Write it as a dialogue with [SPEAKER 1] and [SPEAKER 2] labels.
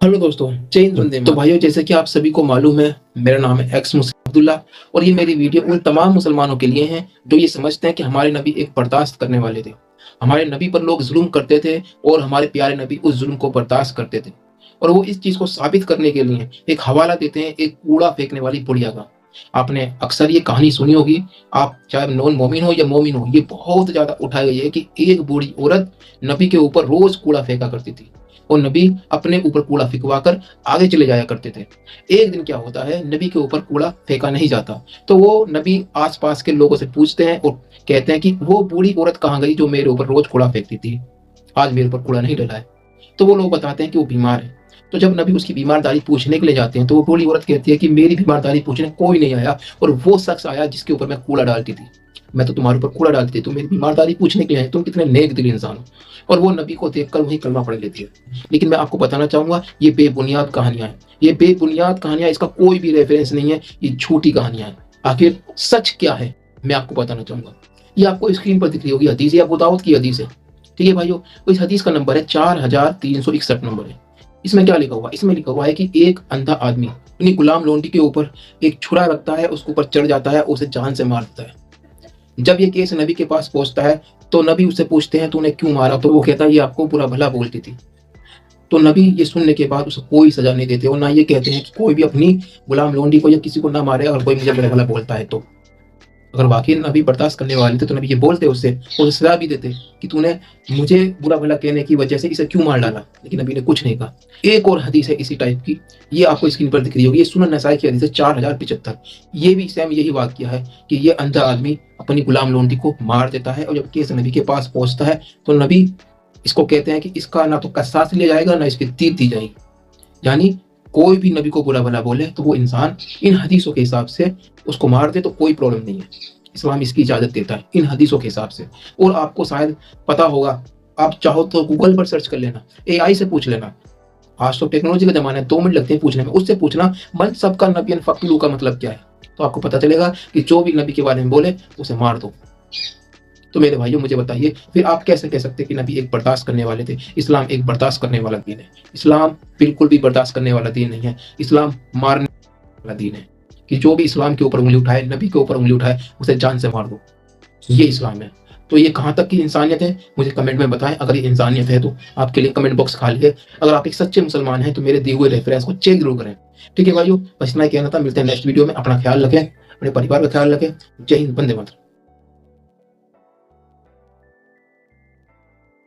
[SPEAKER 1] Hello दोस्तों, जय हिंद वंदे मातरम। तो भाइयों, जैसे कि आप सभी को मालूम है, मेरा नाम है एक्स मुस्लिम अब्दुल्ला और ये मेरी वीडियो उन तमाम मुसलमानों के लिए है जो ये समझते हैं कि हमारे नबी एक बर्दाश्त करने वाले थे। हमारे नबी पर लोग जुल्म करते थे और हमारे प्यारे नबी उस जुल्म को बर्दाश्त करते थे। और वो इस चीज को साबित करने के लिए एक हवाला देते हैं, एक कूड़ा फेंकने वाली पुड़िया का। आपने अक्सर ये कहानी सुनी होगी, आप चाहे नॉन मोमिन हो या मोमिन हो, ये बहुत ज्यादा उठाई गई है कि एक बूढ़ी औरत नबी के ऊपर रोज कूड़ा फेंका करती थी और नबी अपने ऊपर कूड़ा फेंकवा कर आगे चले जाया करते थे। एक दिन क्या होता है, नबी के ऊपर कूड़ा फेंका नहीं जाता, तो वो नबी आसपास के लोगों से पूछते हैं और कहते हैं कि वो बूढ़ी औरत कहाँ गई जो मेरे ऊपर रोज कूड़ा फेंकती थी, आज मेरे ऊपर कूड़ा नहीं डला है। तो वो लोग बताते हैं कि वो बीमार है। तो जब नबी उसकी बीमारदारी पूछने के लिए जाते हैं तो वो बूढ़ी औरत कहती है कि मेरी बीमारदारी पूछने कोई नहीं आया और वो शख्स आया जिसके ऊपर मैं कूड़ा डालती थी। मैं तो तुम्हारे ऊपर कूड़ा डालती थी, तुम मेरी बीमारदारी पूछने के लिए आए, तुम कितने नेक दिल इंसान हो। और वो नबी को देखकर वही कलमा पढ़ लेती है। लेकिन मैं आपको बताना चाहूंगा, ये बेबुनियाद कहानियां हैं, ये बेबुनियाद कहानियां, इसका कोई भी रेफरेंस नहीं है, ये झूठी कहानियां हैं। आखिर सच क्या है मैं आपको बताना चाहूंगा। ये आपको स्क्रीन पर दिख रही होगी हदीस, ये अबू दाऊद की हदीस है। ठीक है भाइयों, इस हदीस का नंबर है 4361 नंबर है। इसमें क्या लिखा हुआ, इसमें लिखा हुआ है कि एक अंधा आदमी अपनी गुलाम लोंडी के ऊपर एक छुरा रखता है, उसके ऊपर चढ़ जाता है, उसे जान से मार देता है। जब ये केस नबी के पास पहुंचता है तो नबी उससे पूछते हैं तूने क्यों मारा, तो वो कहता है ये आपको बुरा भला बोलती थी। तो नबी ये सुनने के बाद उसे कोई सजा नहीं देते और ना ये कहते हैं कि कोई भी अपनी गुलाम लोंडी को या किसी को ना मारे अगर कोई मुझे बुरा भला बोलता है तो। अगर वाकई नबी बर्दाश्त करने वाले थे तो नबी ये बोलते उसे सजा भी देते कि तूने मुझे बुरा भला कहने की वजह से इसे क्यों मार डाला, लेकिन नबी ने कुछ नहीं कहा। एक और हदीस है इसी टाइप की, ये आपको स्क्रीन पर दिख रही होगी, ये सुनन नसाई की हदीस है 4075। ये भी सेम यही वाकया है कि ये अंधा आदमी अपनी गुलाम लोंडी को मार देता है और जब केस नबी के पास पहुंचता है तो नबी इसको कहते हैं कि इसका ना तो कसास लिया जाएगा ना इसकी तीर दी जाएगी। यानी कोई भी नबी को बुरा भला बोले तो वो इंसान इन हदीसों के हिसाब से उसको मार दे तो कोई प्रॉब्लम नहीं है, इस्लाम इसकी इजाजत देता है इन हदीसों के हिसाब से। और आपको शायद पता होगा, आप चाहो तो गूगल पर सर्च कर लेना, एआई से पूछ लेना। आज तो टेक्नोलॉजी का जमाना है, 2 मिनट लगते हैं पूछने में, उससे पूछना मन सबका नबियन फक्लू का मतलब क्या है, तो आपको पता चलेगा कि जो भी नबी के बारे में बोले उसे मार दो। तो मेरे भाइयों मुझे बताइए, फिर आप कैसे कह सकते हैं कि नबी एक बर्दाश्त करने वाले थे। इस्लाम एक बर्दाश्त करने वाला दीन है। इस्लाम बिल्कुल भी बर्दाश्त करने वाला दीन नहीं है। इस्लाम मारने वाला दीन है कि जो भी इस्लाम के ऊपर उंगली उठाए, नबी के ऊपर उंगली उठाए, उसे जान से मार दो। ये इस्लाम है। तो ये कहाँ तक की इंसानियत है मुझे कमेंट में बताएं। अगर ये इंसानियत है तो आपके लिए कमेंट बॉक्स खाली है। अगर आप एक सच्चे मुसलमान हैं तो मेरे दिए हुए रेफरेंस को चेक जरूर करें। ठीक है भाइयों, बस इतना ही कहना था। मिलते हैं नेक्स्ट वीडियो में। अपना ख्याल रखें, अपने परिवार का ख्याल रखें। जय हिंद, वंदे मातरम।